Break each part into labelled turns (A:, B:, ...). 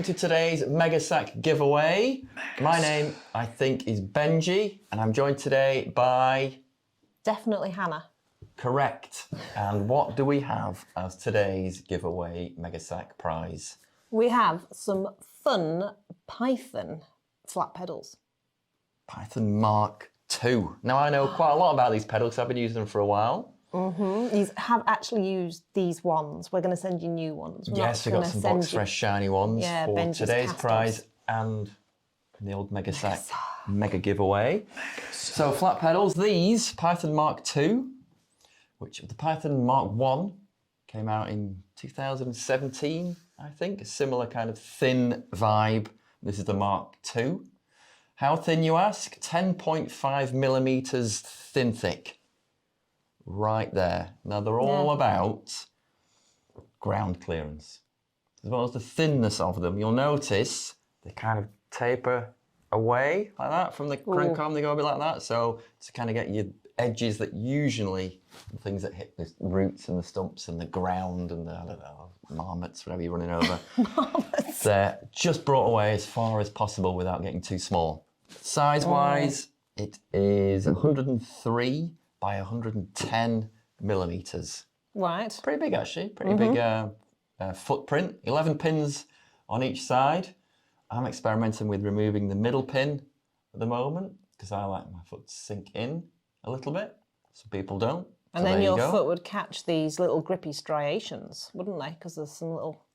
A: welcome to today's Megasack giveaway. My name, I think, is Benji, and I'm joined today by...
B: Definitely Hannah.
A: Correct. And what do we have as today's giveaway Megasack prize?
B: We have some Funn Python flat pedals.
A: Python Mark II. Now, I know quite a lot about these pedals because I've been using them for a while.
B: You have actually used these ones. We're going to send you new ones.
A: Yes, we've got some box fresh shiny ones for
B: Benji's
A: today's prize and the old Megasack mega giveaway. So flat pedals, these Python Mark II, which the Python Mark I came out in 2017, I think. A similar kind of thin vibe. This is the Mark II. How thin, you ask? 10.5 millimeters thin thick. Right there. Now they're all about ground clearance. As well as the thinness of them, you'll notice they kind of taper away like that from the crank arm. They go a bit like that. So to kind of get your edges that usually, things that hit the roots and the stumps and the ground and the, I don't know, marmots, whatever you're running over.
B: Marmots.
A: They're just brought away as far as possible without getting too small. Size-wise, it is 103 by 110 millimeters.
B: Right.
A: Pretty big, actually. Pretty big footprint. 11 pins on each side. I'm experimenting with removing the middle pin at the moment because I like my foot to sink in a little bit. Some people don't.
B: And then your foot would catch these little grippy striations, wouldn't they? Because there's some little,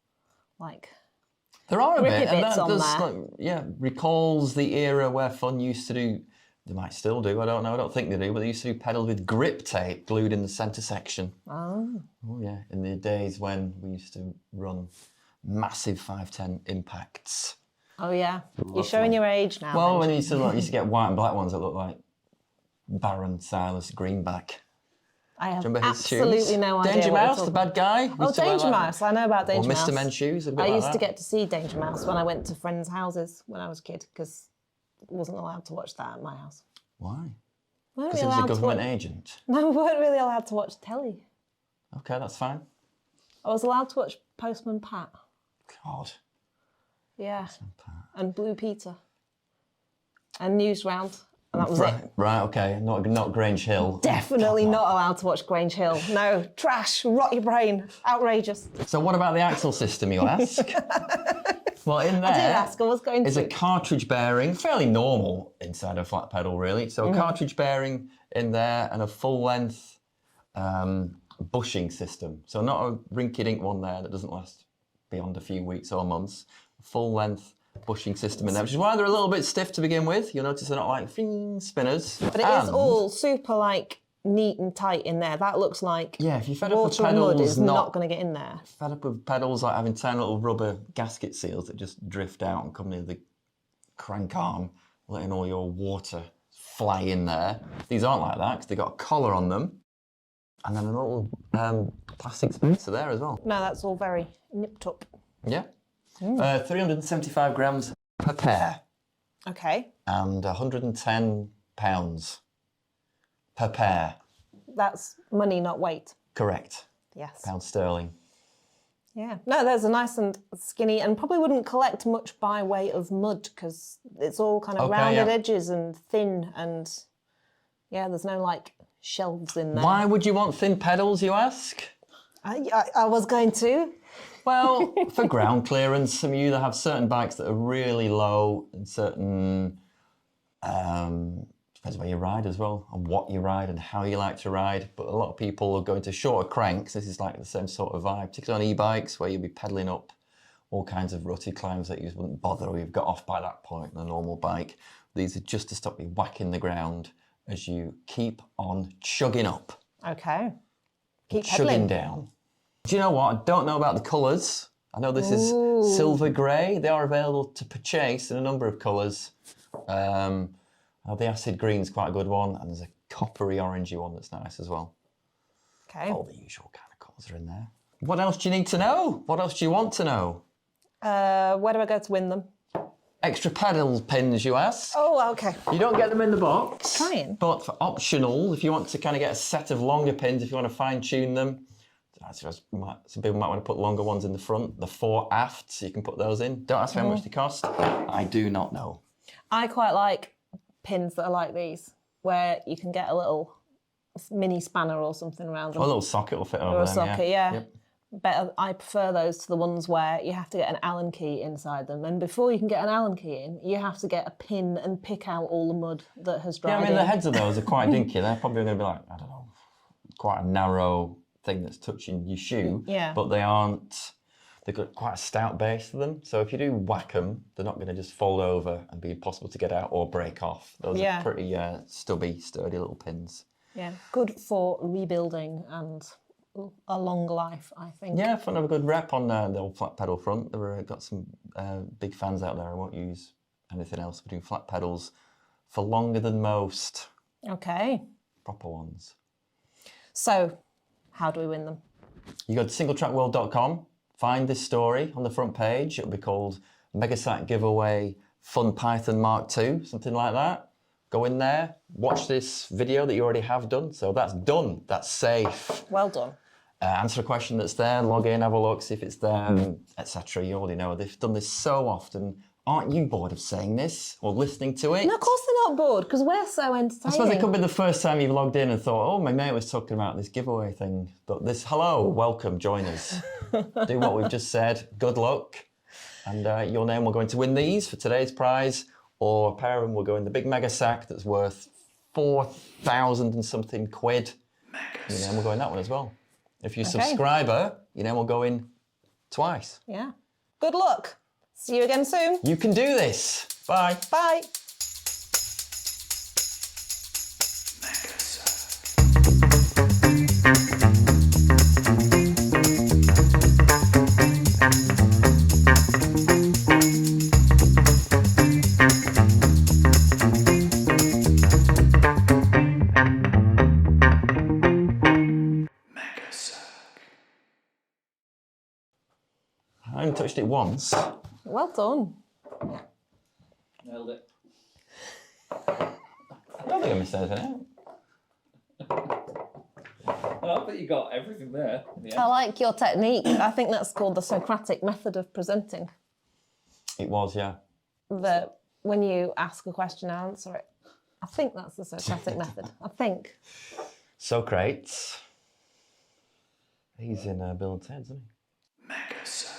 B: like,
A: there are a bit, and
B: bits on there.
A: like, yeah, recalls the era where Funn used to do. They might still do. I don't know. I don't think they do, but they used to do pedals with grip tape glued in the centre section. Oh yeah, in the days when we used to run massive 510 impacts.
B: Oh yeah, you're showing your age now.
A: Well, when you used to get white and black ones that look like Baron Silas Greenback.
B: I have
A: absolutely
B: shoes? No idea.
A: Danger Mouse, the bad guy.
B: Oh, Danger Mouse. I know about Danger Mouse.
A: Or Mr. Men's shoes.
B: I used to get to see Danger Mouse when I went to friends' houses when I was a kid because I wasn't allowed to watch that at my house.
A: Why?
B: Because
A: he was a government agent.
B: No, we weren't really allowed to watch telly.
A: Okay, that's fine.
B: I was allowed to watch Postman Pat.
A: God.
B: Yeah. And Blue Peter. And Newsround. And that was it.
A: Right, okay. Not Grange Hill.
B: Definitely not allowed to watch Grange Hill. No, trash, rot your brain, outrageous.
A: So what about the axle system, you ask? Well, in there
B: I did ask, I was going to.
A: is a cartridge bearing, fairly normal inside a flat pedal, really. So a cartridge bearing in there and a full-length bushing system. So not a rinky-dink one there that doesn't last beyond a few weeks or months. A full-length bushing system in there, which is why they're a little bit stiff to begin with. You'll notice they're not like spinners.
B: But it is all super like neat and tight in there. That looks like
A: if you're fed up with
B: water and mud
A: pedals,
B: is not going to get in there.
A: Fed up with pedals like having tiny little rubber gasket seals that just drift out and come near the crank arm, letting all your water fly in there. These aren't like that because they've got a collar on them and then a little plastic spacer there as well.
B: No, that's all very nipped up.
A: Yeah. 375 grams per pair.
B: Okay.
A: And 110 pounds per pair.
B: That's money, not weight.
A: Correct.
B: Yes.
A: Pounds sterling.
B: Yeah. No, there's a nice and skinny, and probably wouldn't collect much by way of mud because it's all kind of rounded edges and thin, and yeah, there's no like shelves in there.
A: Why would you want thin pedals, you ask?
B: I was going to.
A: Well, for ground clearance, you either have certain bikes that are really low and certain, depends where you ride as well, and what you ride and how you like to ride. But a lot of people are going to shorter cranks. This is like the same sort of vibe, particularly on e-bikes where you'll be pedaling up all kinds of rutty climbs that you wouldn't bother or you've got off by that point on a normal bike. These are just to stop you whacking the ground as you keep on chugging up.
B: Okay. Keep
A: chugging
B: pedaling.
A: Down. Do you know what? I don't know about the colours. I know this is silver grey. They are available to purchase in a number of colours. The acid green is quite a good one, and there's a coppery orangey one that's nice as well.
B: Okay.
A: All the usual kind of colours are in there. What else do you need to know? What else do you want to know?
B: Where do I go to win them?
A: Extra pedal pins, you ask?
B: Oh, okay.
A: You don't get them in the box.
B: Trying.
A: But for optional, if you want to kind of get a set of longer pins, if you want to fine tune them, Some people might want to put longer ones in the front. The 4 aft, so you can put those in. Don't ask me how much they cost. I do not know.
B: I quite like pins that are like these, where you can get a little mini spanner or something around them.
A: Or a little socket will fit over
B: Or a
A: them,
B: socket, yeah.
A: Yep.
B: Better, I prefer those to the ones where you have to get an Allen key inside them. And before you can get an Allen key in, you have to get a pin and pick out all the mud that has dried in.
A: Yeah, I mean, the heads of those are quite dinky. They're probably going to be like, I don't know, quite a narrow thing that's touching your shoe.
B: Yeah.
A: But they've got quite a stout base to them. So if you do whack them, they're not going to just fold over and be impossible to get out or break off. Those are pretty stubby, sturdy little pins.
B: Yeah, good for rebuilding and a long life, I think.
A: Yeah, Funn have a good rep on the old flat pedal front. They've got some big fans out there. I won't use anything else. We're doing flat pedals for longer than most.
B: Okay.
A: Proper ones.
B: So, how do we win them?
A: You go to singletrackworld.com, find this story on the front page. It'll be called Megasack Giveaway Funn Python Mark II, something like that. Go in there, watch this video that you already have done. So that's done, that's safe.
B: Well done.
A: Answer a question that's there, log in, have a look, see if it's there, etc. You already know they've done this so often. Aren't you bored of saying this or listening to it?
B: No, of course they're not bored, because we're so entertaining.
A: I suppose it could be the first time you've logged in and thought, oh, my mate was talking about this giveaway thing. But hello, welcome, join us. Do what we've just said, good luck. And your name will go in to win these for today's prize, or a pair of them will go in the big Megasack that's worth 4,000 and something quid. Your name will go in that one as well. If you're a subscriber, your name will go in twice.
B: Yeah. Good luck. See you again soon.
A: You can do this. Bye.
B: Bye.
A: I only touched it once.
B: Well done.
C: Nailed it.
A: I don't think I missed anything out.
C: Oh, but you got everything there.
B: I like your technique. I think that's called the Socratic method of presenting.
A: It was, yeah.
B: That when you ask a question and answer it. I think that's the Socratic method. I think.
A: Socrates. He's in Bill and Ted's, isn't he?
C: Megasack.